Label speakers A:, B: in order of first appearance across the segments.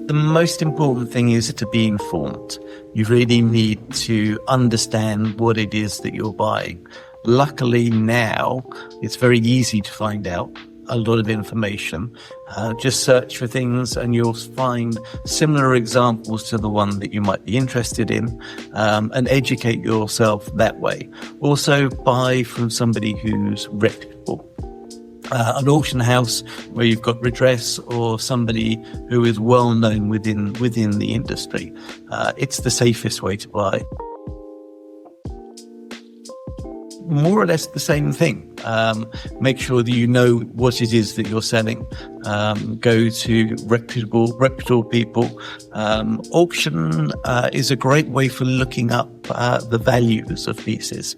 A: the most important thing is to be informed. You really need to understand what it is that you're buying. Luckily now, it's very easy to find out a lot of information. Just search for things and you'll find similar examples to the one that you might be interested in, and educate yourself that way. Also, buy from somebody who's reputable. An auction house where you've got redress, or somebody who is well known within the industry. It's the safest way to buy. More or less the same thing. Make sure that you know what it is that you're selling. Go to reputable people. Auction is a great way for looking up the values of pieces.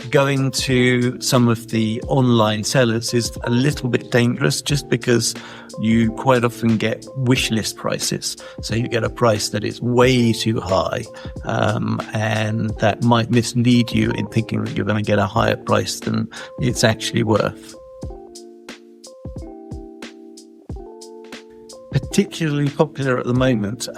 A: Going to some of the online sellers is a little bit dangerous, just because you quite often get wish list prices. So you get a price that is way too high, and that might mislead you in thinking that you're going to get a higher price than it's actually worth. Particularly popular at the moment,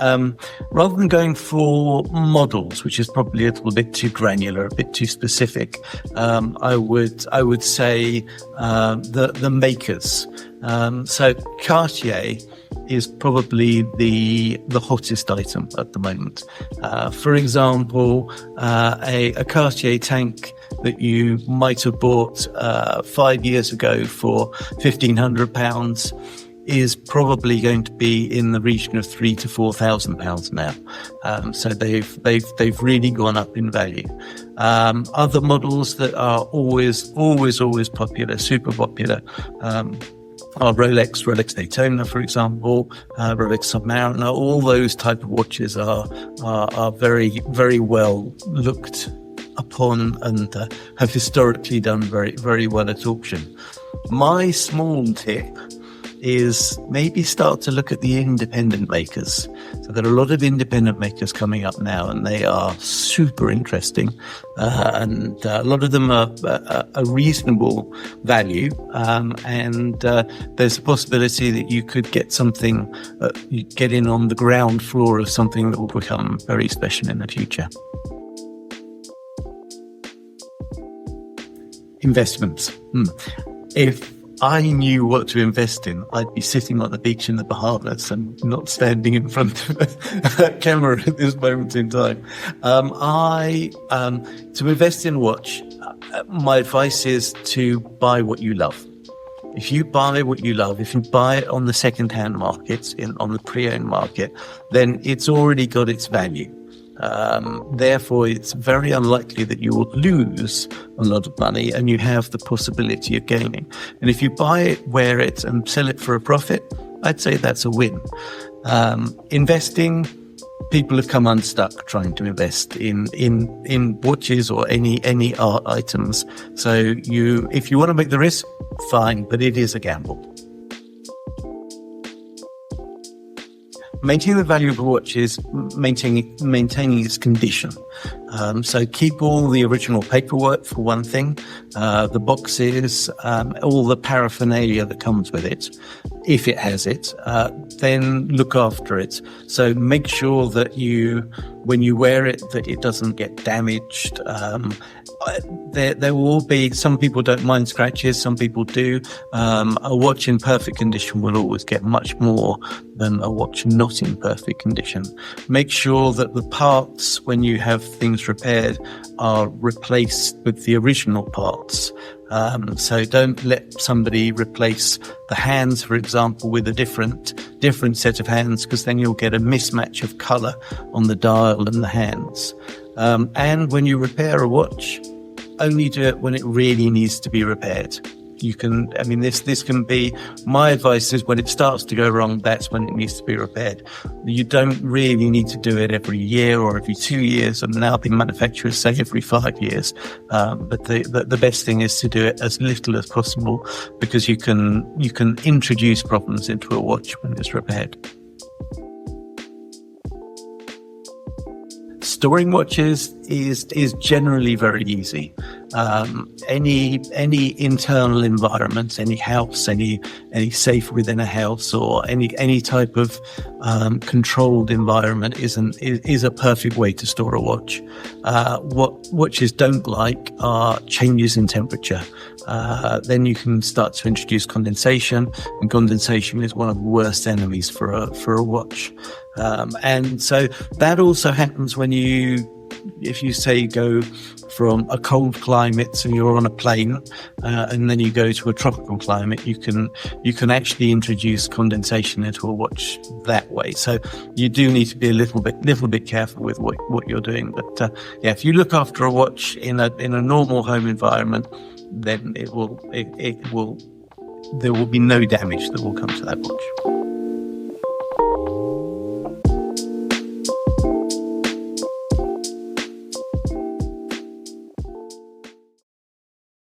A: rather than going for models, which is probably a little bit too granular, a bit too specific, I would say the makers. So Cartier is probably the hottest item at the moment. For example, a Cartier tank that you might have bought 5 years ago for £1,500 is probably going to be in the region of £3,000 to £4,000 now. So they've really gone up in value. Other models that are always popular, super popular, are Rolex Daytona, for example, Rolex Submariner. All those type of watches are very, very well looked upon and have historically done very, very well at auction. My small tip is maybe start to look at the independent makers. So there are a lot of independent makers coming up now, and they are super interesting. And a lot of them are a reasonable value. And there's a possibility that you could get something, you get in on the ground floor of something that will become very special in the future. Investments. If I knew what to invest in, I'd be sitting on the beach in the Bahamas and not standing in front of a camera at this moment in time. To invest in a watch, my advice is to buy what you love. If you buy what you love, if you buy it on the second-hand market, on the pre-owned market, then it's already got its value. Therefore, it's very unlikely that you will lose a lot of money, and you have the possibility of gaining. And if you buy it, wear it, and sell it for a profit, I'd say that's a win. Investing, people have come unstuck trying to invest in watches or any art items. So if you want to make the risk, fine, but it is a gamble. Maintaining the value of a watch is maintaining its condition. So keep all the original paperwork, for one thing, the boxes, all the paraphernalia that comes with it. If it has it, then look after it. So make sure that when you wear it, that it doesn't get damaged. There will be, some people don't mind scratches, some people do. A watch in perfect condition will always get much more than a watch not in perfect condition. Make sure that the parts, when you have things repaired, are replaced with the original parts. So don't let somebody replace the hands, for example, with a different set of hands, because then you'll get a mismatch of color on the dial and the hands. And when you repair a watch, only do it when it really needs to be repaired. This can be, my advice is when it starts to go wrong, that's when it needs to be repaired. You don't really need to do it every year or every 2 years, and now the manufacturers say every 5 years. But the best thing is to do it as little as possible, because you can introduce problems into a watch when it's repaired. Storing watches is generally very easy. any internal environment, any house, any safe within a house, or any type of controlled environment is a perfect way to store a watch. What watches don't like are changes in temperature. Then you can start to introduce condensation, and condensation is one of the worst enemies for a watch. And so that also happens if you say go from a cold climate, so you're on a plane, and then you go to a tropical climate, you can actually introduce condensation into a watch that way. So you do need to be a little bit careful with what you're doing. But if you look after a watch in a normal home environment, then there will be no damage that will come to that watch.